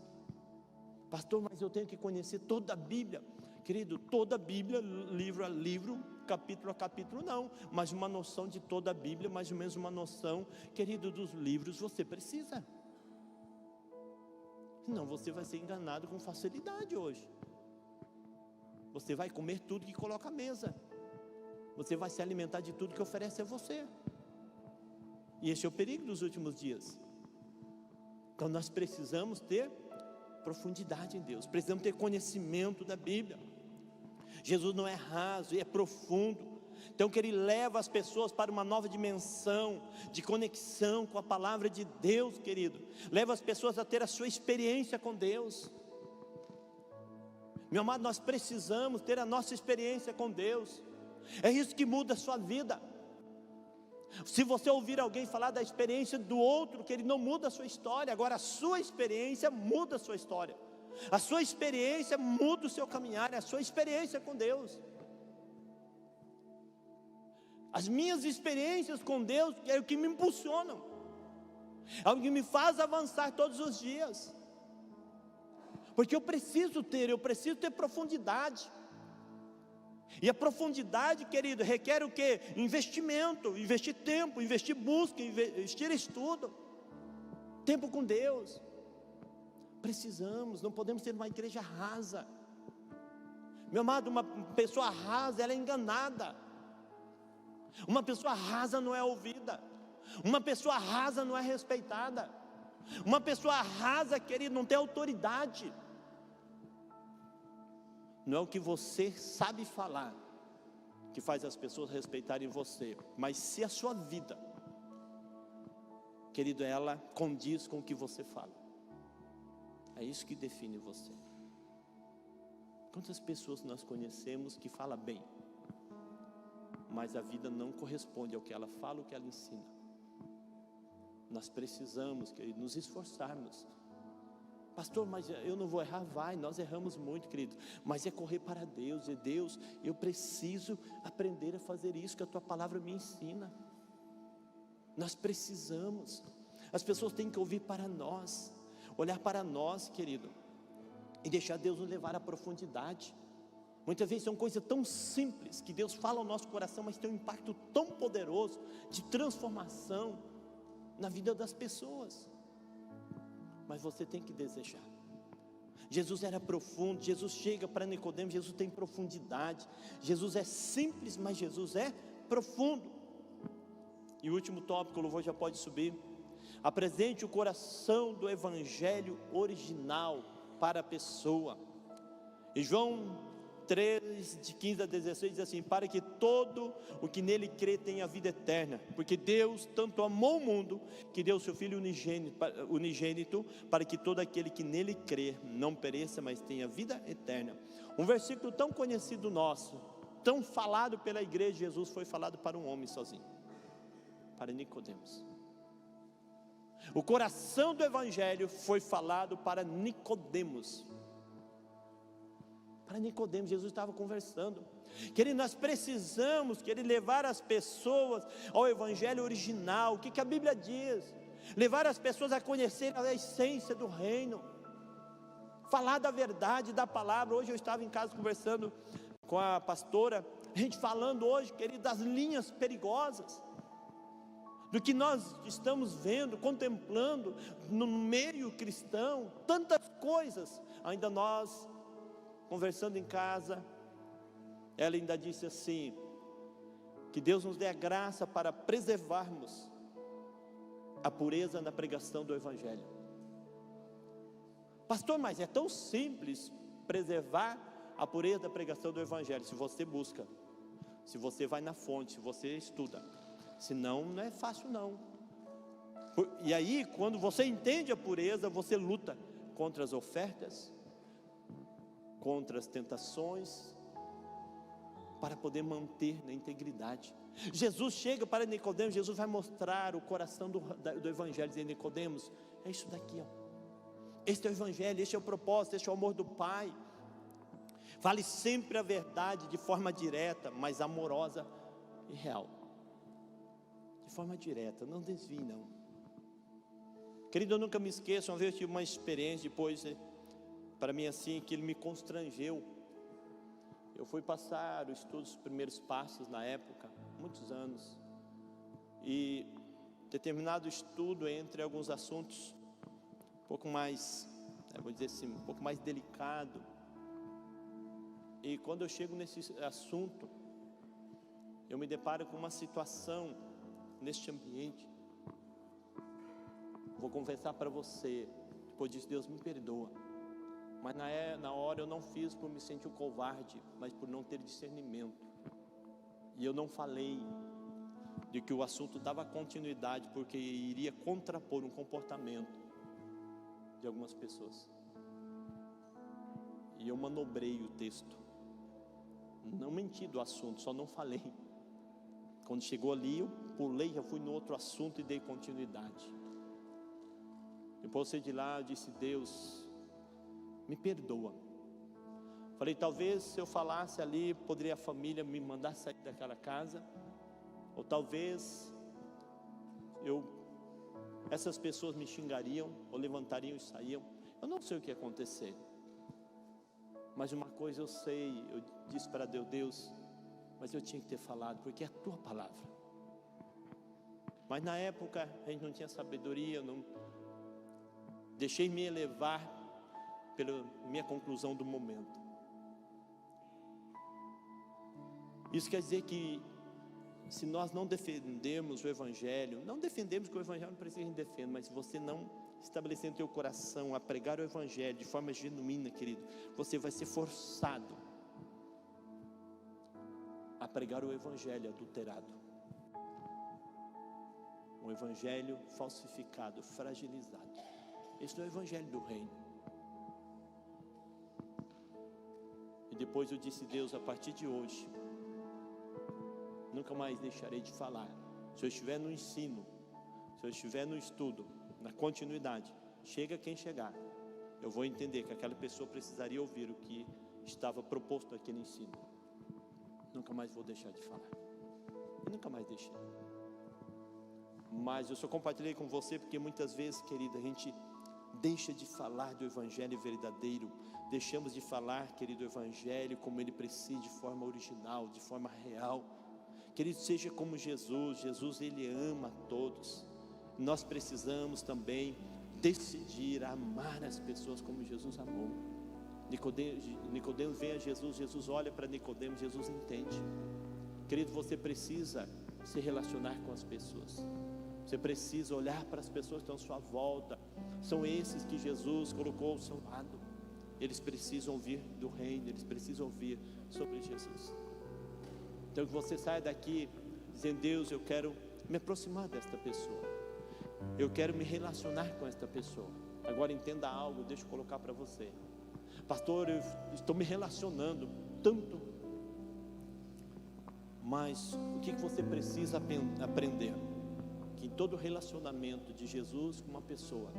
Pastor, mas eu tenho que conhecer toda a Bíblia. Querido, toda a Bíblia, livro a livro, capítulo a capítulo não, mas uma noção de toda a Bíblia, mais ou menos uma noção, querido, dos livros você precisa. Senão você vai ser enganado com facilidade hoje. Você vai comer tudo que coloca à mesa, você vai se alimentar de tudo que oferece a você, e esse é o perigo dos últimos dias. Então nós precisamos ter profundidade em Deus, precisamos ter conhecimento da Bíblia. Jesus não é raso, é profundo. Então que Ele leva as pessoas para uma nova dimensão de conexão com a palavra de Deus, querido. Leva as pessoas a ter a sua experiência com Deus. Meu amado, nós precisamos ter a nossa experiência com Deus. É isso que muda a sua vida. Se você ouvir alguém falar da experiência do outro, que ele não muda a sua história, agora a sua experiência muda a sua história. A sua experiência muda o seu caminhar, a sua experiência com Deus. As minhas experiências com Deus é o que me impulsionam, é o que me faz avançar todos os dias. Porque eu preciso ter profundidade. E a profundidade, querido, requer o quê? Investimento, investir tempo, investir busca, investir estudo, tempo com Deus. Precisamos, não podemos ter uma igreja rasa. Meu amado, uma pessoa rasa, ela é enganada. Uma pessoa rasa não é ouvida. Uma pessoa rasa não é respeitada. Uma pessoa rasa, querido, não tem autoridade. Não é o que você sabe falar que faz as pessoas respeitarem você, mas se a sua vida, querido, ela condiz com o que você fala. É isso que define você. Quantas pessoas nós conhecemos que falam bem, mas a vida não corresponde ao que ela fala, ao que ela ensina. Nós precisamos, querido, nos esforçarmos. Pastor, mas eu não vou errar. Vai, nós erramos muito, querido, mas é correr para Deus. E Deus, eu preciso aprender a fazer isso que a tua palavra me ensina. Nós precisamos. As pessoas têm que ouvir para nós, olhar para nós, querido, e deixar Deus nos levar à profundidade. Muitas vezes são coisas tão simples que Deus fala ao nosso coração, mas tem um impacto tão poderoso de transformação na vida das pessoas. Mas você tem que desejar. Jesus era profundo. Jesus chega para Nicodemos, Jesus tem profundidade. Jesus é simples, mas Jesus é profundo. E o último tópico, o louvor já pode subir. Apresente o coração do evangelho original para a pessoa. E João 3, de 15 a 16 diz assim: para que todo o que nele crê tenha vida eterna, porque Deus tanto amou o mundo, que deu o seu Filho unigênito, para que todo aquele que nele crê não pereça, mas tenha vida eterna. Um versículo tão conhecido nosso, tão falado pela igreja de Jesus, foi falado para um homem sozinho, para Nicodemos. O coração do evangelho foi falado para Nicodemos. Para Nicodemos, Jesus estava conversando. Querido, nós precisamos, levar as pessoas ao evangelho original. O que a Bíblia diz? Levar as pessoas a conhecer a essência do reino, falar da verdade, da palavra. Hoje eu estava em casa conversando com a pastora, a gente falando hoje, querido, das linhas perigosas, do que nós estamos vendo, contemplando no meio cristão, tantas coisas. Ainda nós, conversando em casa, ela ainda disse assim, que Deus nos dê a graça para preservarmos a pureza na pregação do evangelho. Pastor, mas é tão simples preservar a pureza da pregação do evangelho, se você busca, se você vai na fonte, se você estuda. Senão não é fácil não. E aí, quando você entende a pureza, você luta contra as ofertas, contra as tentações, para poder manter na integridade. Jesus chega para Nicodemos, Jesus vai mostrar o coração do Evangelho, dizendo: Nicodemos, é isso daqui, ó. Este é o Evangelho, este é o propósito, este é o amor do Pai. Fale sempre a verdade de forma direta, mas amorosa e real. De forma direta, não desvie não. Querido, eu nunca me esqueço, uma vez eu tive uma experiência depois, para mim assim, que ele me constrangeu. Eu fui passar os estudos, os primeiros passos na época, muitos anos, e determinado estudo entre alguns assuntos um pouco mais, vou dizer assim, um pouco mais delicado. E quando eu chego nesse assunto, eu me deparo com uma situação neste ambiente. Vou confessar para você, depois disso, Deus me perdoa, mas na hora eu não fiz por me sentir um covarde, mas por não ter discernimento. E eu não falei de que o assunto dava continuidade, porque iria contrapor um comportamento de algumas pessoas. E eu manobrei o texto, não menti do assunto, só não falei. Quando chegou ali, eu pulei, já fui no outro assunto e dei continuidade. Depois de lá, eu disse: Deus, me perdoa. Falei, talvez se eu falasse ali, poderia a família me mandar sair daquela casa, ou talvez essas pessoas me xingariam, ou levantariam e saíam. Eu não sei o que ia acontecer, mas uma coisa eu sei, eu disse para Deus: Deus, mas eu tinha que ter falado, porque é a tua palavra. Mas na época a gente não tinha sabedoria, não deixei me elevar pela minha conclusão do momento. Isso quer dizer que se nós não defendermos o Evangelho, não defendemos que o Evangelho não precisa que a gente defenda, mas se você não estabelecer no teu coração a pregar o Evangelho de forma genuína, querido, você vai ser forçado a pregar o Evangelho adulterado, um Evangelho falsificado, fragilizado. Esse não é o Evangelho do Reino. E depois eu disse: Deus, a partir de hoje, nunca mais deixarei de falar. Se eu estiver no ensino, se eu estiver no estudo, na continuidade, chega quem chegar, eu vou entender que aquela pessoa precisaria ouvir o que estava proposto naquele ensino. Nunca mais vou deixar de falar. Eu nunca mais deixei. Mas eu só compartilhei com você porque muitas vezes, querida, a gente deixa de falar do Evangelho verdadeiro, deixamos de falar, querido, o Evangelho como ele precisa, de forma original, de forma real. Querido, seja como Jesus. Jesus, ele ama a todos. Nós precisamos também decidir amar as pessoas como Jesus amou. Nicodemos vem a Jesus, Jesus olha para Nicodemos, Jesus entende. Querido, você precisa se relacionar com as pessoas. Você precisa olhar para as pessoas que estão à sua volta. São esses que Jesus colocou ao seu lado. Eles precisam ouvir do reino, eles precisam ouvir sobre Jesus. Então que você saia daqui dizendo: Deus, eu quero me aproximar desta pessoa, eu quero me relacionar com esta pessoa. Agora entenda algo, deixa eu colocar para você. Pastor, eu estou me relacionando tanto, mas o que você precisa aprender? Que em todo relacionamento de Jesus com uma pessoa,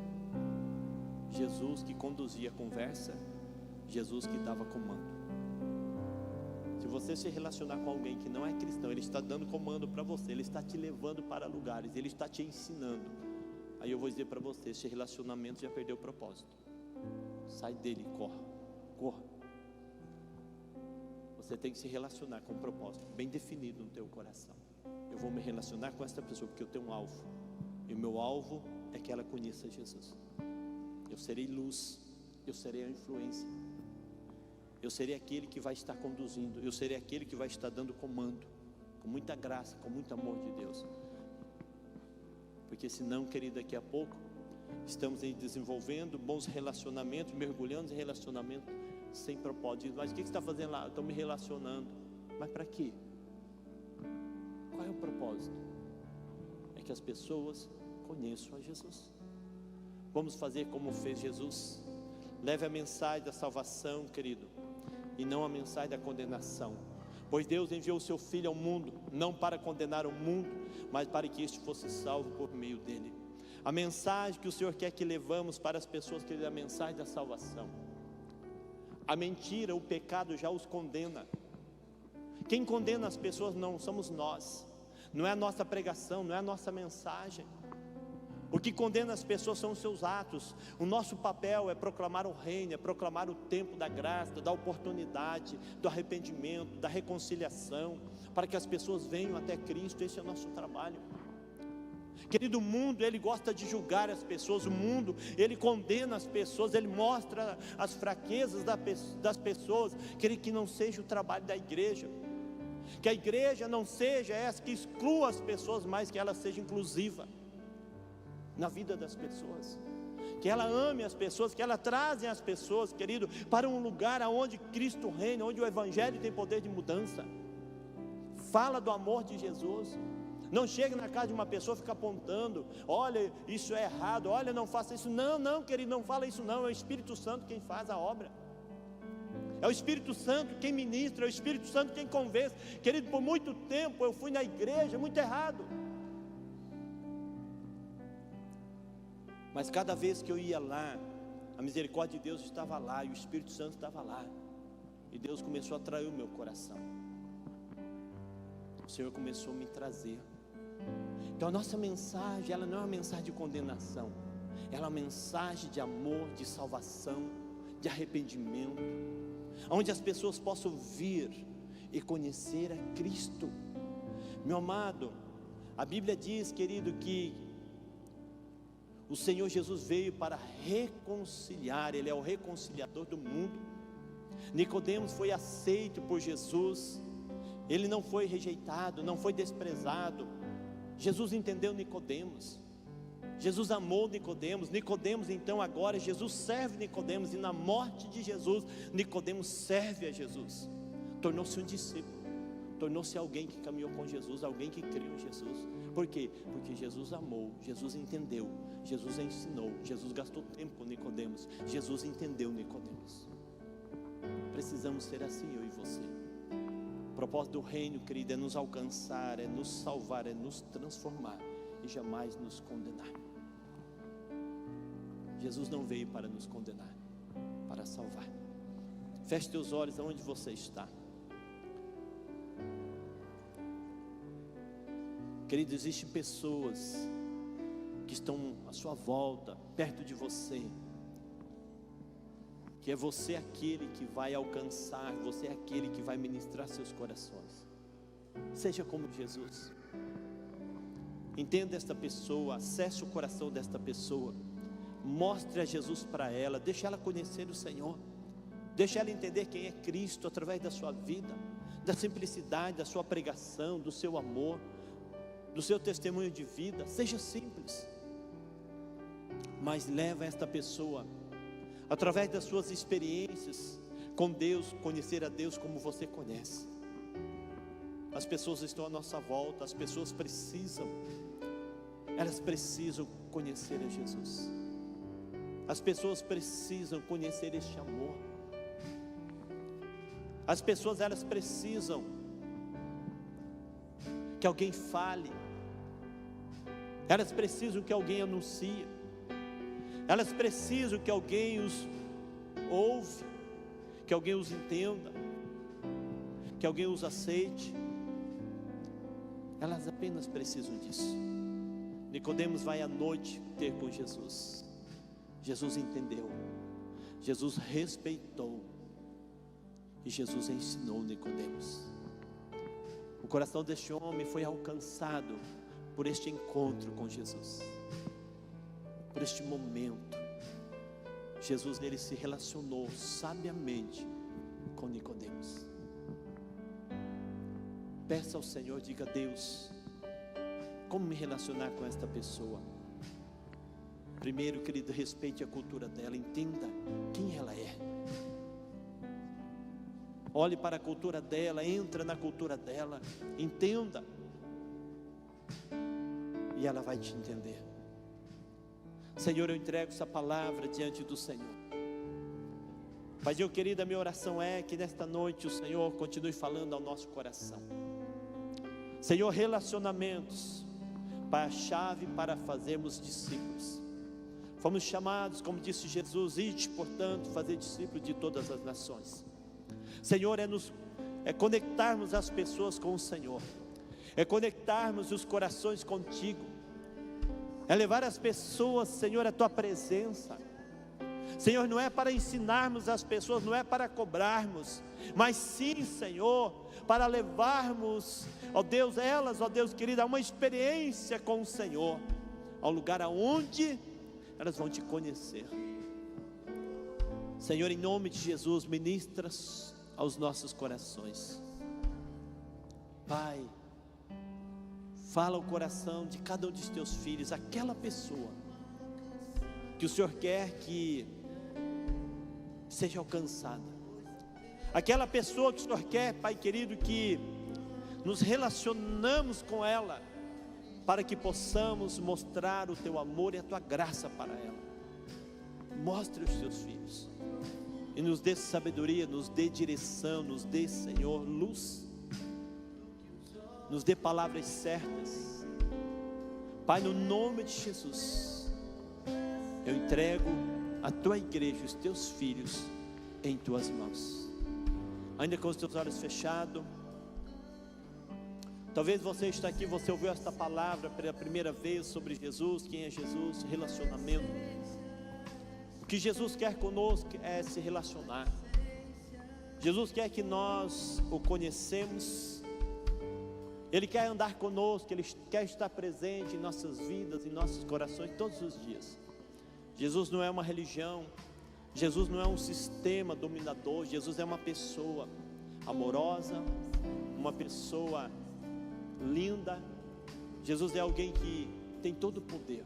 Jesus que conduzia a conversa, Jesus que dava comando. Se você se relacionar com alguém que não é cristão, ele está dando comando para você, ele está te levando para lugares, ele está te ensinando. Aí eu vou dizer para você, esse relacionamento já perdeu o propósito. Sai dele, corra. Você tem que se relacionar com um propósito bem definido no teu coração. Eu vou me relacionar com essa pessoa porque eu tenho um alvo, e o meu alvo é que ela conheça Jesus. Eu serei luz, eu serei a influência, eu serei aquele que vai estar conduzindo, eu serei aquele que vai estar dando comando, com muita graça, com muito amor de Deus. Porque senão, querido, daqui a pouco estamos aí desenvolvendo bons relacionamentos, mergulhando em relacionamento sem propósito. Mas o que você está fazendo lá? Eu estou me relacionando. Mas para quê? Qual é o propósito? É que as pessoas conheçam a Jesus. Vamos fazer como fez Jesus. Leve a mensagem da salvação, querido, e não a mensagem da condenação. Pois Deus enviou o seu Filho ao mundo, não para condenar o mundo, mas para que este fosse salvo por meio dele. A mensagem que o Senhor quer que levamos para as pessoas, querido, é a mensagem da salvação. A mentira, o pecado já os condena. Quem condena as pessoas não somos nós, não é a nossa pregação, não é a nossa mensagem. O que condena as pessoas são os seus atos. O nosso papel é proclamar o reino, é proclamar o tempo da graça, da oportunidade, do arrependimento, da reconciliação, para que as pessoas venham até Cristo. Esse é o nosso trabalho. Querido, o mundo, ele gosta de julgar as pessoas. O mundo, ele condena as pessoas, ele mostra as fraquezas das pessoas. Querido, que não seja o trabalho da igreja, que a igreja não seja essa que exclua as pessoas, mas que ela seja inclusiva na vida das pessoas, que ela ame as pessoas, que ela traze as pessoas, querido, para um lugar onde Cristo reina, onde o Evangelho tem poder de mudança. Fala do amor de Jesus. Não chega na casa de uma pessoa e fica apontando: olha, isso é errado, olha, não faça isso. Não, querido, não fala isso não. É o Espírito Santo quem faz a obra. É o Espírito Santo quem ministra, é o Espírito Santo quem convence. Querido, por muito tempo eu fui na igreja muito errado, mas cada vez que eu ia lá, a misericórdia de Deus estava lá, e o Espírito Santo estava lá, e Deus começou a atrair o meu coração. O Senhor começou a me trazer. Então a nossa mensagem, ela não é uma mensagem de condenação, ela é uma mensagem de amor, de salvação, de arrependimento, onde as pessoas possam vir e conhecer a Cristo. Meu amado, a Bíblia diz, querido, que o Senhor Jesus veio para reconciliar, Ele é o reconciliador do mundo. Nicodemos foi aceito por Jesus, ele não foi rejeitado, não foi desprezado. Jesus entendeu Nicodemos, Jesus amou Nicodemos. Nicodemos, então, agora Jesus serve Nicodemos, e na morte de Jesus, Nicodemos serve a Jesus. Tornou-se um discípulo, tornou-se alguém que caminhou com Jesus, alguém que creu em Jesus. Por quê? Porque Jesus amou, Jesus entendeu, Jesus ensinou, Jesus gastou tempo com Nicodemos, Jesus entendeu Nicodemos. Precisamos ser assim, eu e você. O propósito do reino, querido, é nos alcançar, é nos salvar, é nos transformar e jamais nos condenar. Jesus não veio para nos condenar, para salvar. Feche teus olhos aonde você está. Querido, existem pessoas que estão à sua volta, perto de você, que é você aquele que vai alcançar, você é aquele que vai ministrar seus corações. Seja como Jesus. Entenda esta pessoa, acesse o coração desta pessoa, mostre a Jesus para ela, deixe ela conhecer o Senhor, deixe ela entender quem é Cristo através da sua vida, da simplicidade da sua pregação, do seu amor, do seu testemunho de vida. Seja simples, mas leva esta pessoa, através das suas experiências com Deus, conhecer a Deus como você conhece. As pessoas estão à nossa volta, as pessoas elas precisam conhecer a Jesus. As pessoas precisam conhecer este amor. As pessoas, elas precisam que alguém fale, elas precisam que alguém anuncie, elas precisam que alguém os ouve, que alguém os entenda, que alguém os aceite. Elas apenas precisam disso. Nicodemos vai à noite ter com Jesus. Jesus entendeu, Jesus respeitou, e Jesus ensinou Nicodemos. O coração deste homem foi alcançado por este encontro com Jesus, por este momento. Jesus, ele se relacionou sabiamente com Nicodemos. Peça ao Senhor, diga: Deus, como me relacionar com esta pessoa? Primeiro, querido, respeite a cultura dela, entenda quem ela é. Olhe para a cultura dela, entra na cultura dela, entenda, e ela vai te entender. Senhor, eu entrego essa palavra diante do Senhor. Pai Deus querido, a minha oração é que nesta noite o Senhor continue falando ao nosso coração. Senhor, relacionamentos, Pai, a chave para fazermos discípulos. Fomos chamados, como disse Jesus, ide, portanto, fazer discípulos de todas as nações. Senhor, é conectarmos as pessoas com o Senhor, é conectarmos os corações contigo, é levar as pessoas, Senhor, à tua presença. Senhor, não é para ensinarmos as pessoas, não é para cobrarmos, mas sim, Senhor, para levarmos, ó Deus, elas, ó Deus querido, a uma experiência com o Senhor, ao lugar aonde elas vão te conhecer. Senhor, em nome de Jesus, ministra aos nossos corações. Pai, fala o coração de cada um dos teus filhos, aquela pessoa que o Senhor quer que seja alcançada, aquela pessoa que o Senhor quer, Pai querido, que nos relacionamos com ela, para que possamos mostrar o teu amor e a tua graça para ela. Mostre os teus filhos, e nos dê sabedoria, nos dê direção, nos dê, Senhor, luz, nos dê palavras certas. Pai, no nome de Jesus, eu entrego a tua igreja, os teus filhos, em tuas mãos. Ainda com os teus olhos fechados, talvez você está aqui, você ouviu esta palavra pela primeira vez sobre Jesus, quem é Jesus, relacionamento. O que Jesus quer conosco é se relacionar. Jesus quer que nós o conhecemos. Ele quer andar conosco, Ele quer estar presente em nossas vidas, em nossos corações todos os dias. Jesus não é uma religião, Jesus não é um sistema dominador, Jesus é uma pessoa amorosa, uma pessoa linda. Jesus é alguém que tem todo o poder,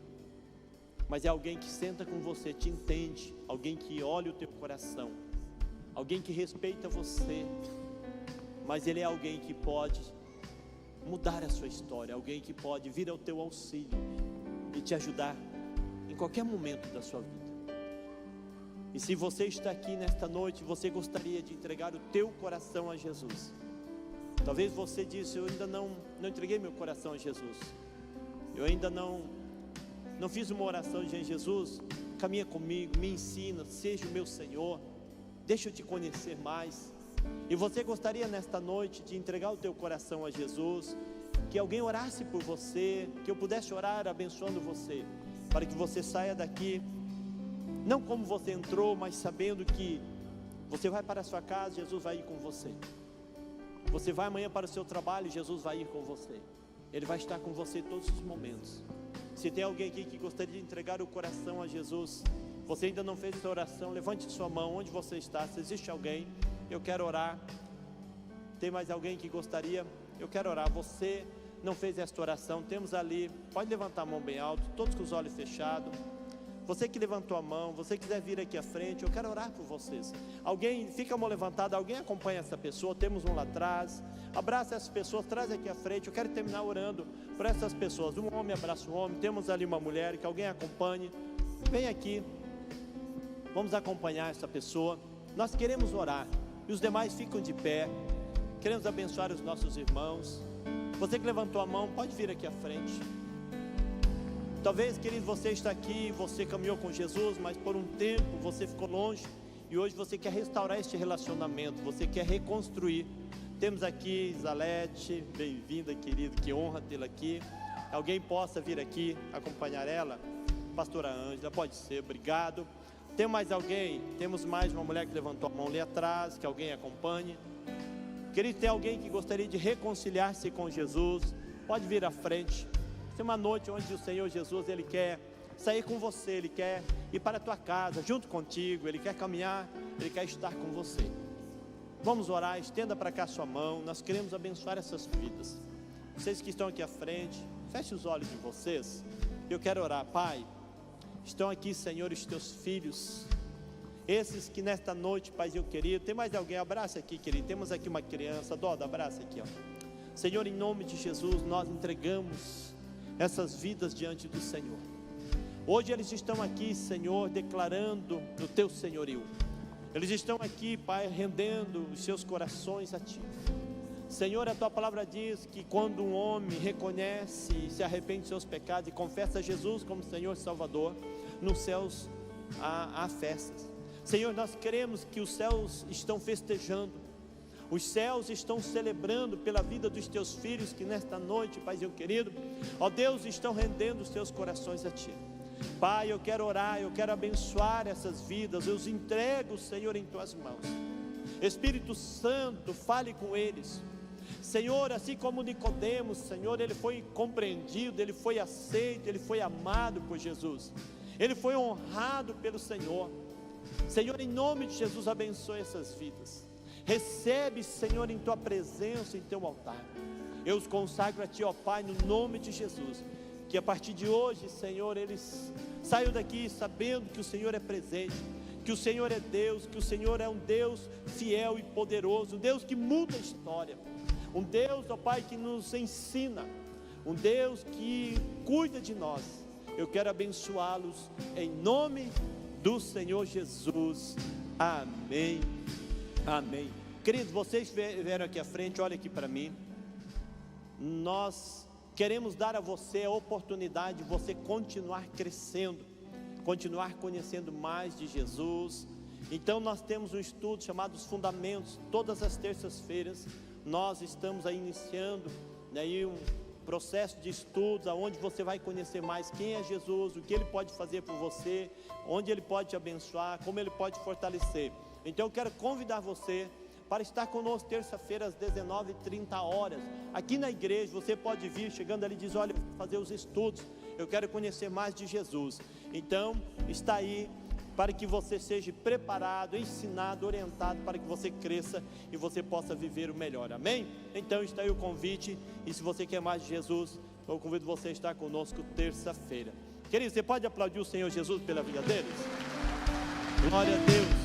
mas é alguém que senta com você, te entende, alguém que olha o teu coração, alguém que respeita você, mas Ele é alguém que pode mudar a sua história, alguém que pode vir ao teu auxílio e te ajudar em qualquer momento da sua vida. E se você está aqui nesta noite, você gostaria de entregar o teu coração a Jesus. Talvez você disse, eu ainda não entreguei meu coração a Jesus, eu ainda não fiz uma oração de Jesus. Caminha comigo, me ensina, seja o meu Senhor, deixa eu te conhecer mais. E você gostaria nesta noite de entregar o teu coração a Jesus, que alguém orasse por você, que eu pudesse orar abençoando você, para que você saia daqui, não como você entrou, mas sabendo que você vai para a sua casa, Jesus vai ir com você. Você vai amanhã para o seu trabalho, Jesus vai ir com você. Ele vai estar com você em todos os momentos. Se tem alguém aqui que gostaria de entregar o coração a Jesus, você ainda não fez essa oração, levante sua mão onde você está. Se existe alguém, eu quero orar. Tem mais alguém que gostaria? Eu quero orar. Você não fez esta oração, temos ali, pode levantar a mão bem alto, todos com os olhos fechados. Você que levantou a mão, você quiser vir aqui à frente, eu quero orar por vocês. Alguém, fica a mão levantada, alguém acompanha essa pessoa, temos um lá atrás, abraça essas pessoas, traz aqui à frente. Eu quero terminar orando por essas pessoas. Um homem abraça um homem, temos ali uma mulher, que alguém acompanhe, vem aqui, vamos acompanhar essa pessoa. Nós queremos orar, e os demais ficam de pé, queremos abençoar os nossos irmãos. Você que levantou a mão, pode vir aqui à frente. Talvez, querido, você está aqui, você caminhou com Jesus, mas por um tempo você ficou longe, e hoje você quer restaurar este relacionamento, você quer reconstruir. Temos aqui Zalete, bem-vinda, querido, que honra tê-la aqui. Alguém possa vir aqui acompanhar ela? Pastora Ângela, pode ser, obrigado. Tem mais alguém? Temos mais uma mulher que levantou a mão ali atrás, que alguém acompanhe. Querido, tem alguém que gostaria de reconciliar-se com Jesus? Pode vir à frente. Essa é uma noite onde o Senhor Jesus, Ele quer sair com você, Ele quer ir para a tua casa, junto contigo, Ele quer caminhar, Ele quer estar com você. Vamos orar, estenda para cá a sua mão, nós queremos abençoar essas vidas. Vocês que estão aqui à frente, feche os olhos de vocês, eu quero orar. Pai, estão aqui, Senhor, os teus filhos, esses que nesta noite, Paizinho querido, tem mais alguém? Abraça aqui, querido, temos aqui uma criança, Doda, abraça aqui, ó. Senhor, em nome de Jesus, nós entregamos essas vidas diante do Senhor. Hoje eles estão aqui, Senhor, declarando o teu senhorio. Eles estão aqui, Pai, rendendo os seus corações a Ti. Senhor, a Tua palavra diz que quando um homem reconhece e se arrepende de seus pecados e confessa Jesus como Senhor e Salvador, nos céus há festas. Senhor, nós queremos que os céus estão festejando, os céus estão celebrando pela vida dos Teus filhos que nesta noite, Paizinho querido, ó Deus, estão rendendo os seus corações a Ti. Pai, eu quero orar, eu quero abençoar essas vidas, eu os entrego, Senhor, em Tuas mãos. Espírito Santo, fale com eles. Senhor, assim como Nicodemos, Senhor, ele foi compreendido, ele foi aceito, ele foi amado por Jesus, ele foi honrado pelo Senhor. Senhor, em nome de Jesus, abençoe essas vidas. Recebe, Senhor, em Tua presença, em Teu altar. Eu os consagro a Ti, ó Pai, no nome de Jesus. Que a partir de hoje, Senhor, eles saiam daqui sabendo que o Senhor é presente, que o Senhor é Deus, que o Senhor é um Deus fiel e poderoso, um Deus que muda a história, um Deus, ó Pai, que nos ensina, um Deus que cuida de nós. Eu quero abençoá-los em nome do Senhor Jesus. Amém. Amém. Queridos, vocês vieram aqui à frente, olha aqui para mim. Nós queremos dar a você a oportunidade de você continuar crescendo, continuar conhecendo mais de Jesus. Então nós temos um estudo chamado Os Fundamentos. Todas as terças-feiras nós estamos aí iniciando aí um processo de estudos, onde você vai conhecer mais quem é Jesus, o que Ele pode fazer por você, onde Ele pode te abençoar, como Ele pode te fortalecer. Então eu quero convidar você para estar conosco terça-feira às 19h30, aqui na igreja. Você pode vir, chegando ali, diz: olha, eu vou fazer os estudos, eu quero conhecer mais de Jesus. Então, está aí para que você seja preparado, ensinado, orientado, para que você cresça e você possa viver o melhor, amém? Então está aí o convite, e se você quer mais de Jesus, eu convido você a estar conosco terça-feira. Querido, você pode aplaudir o Senhor Jesus pela vida deles? Glória a Deus.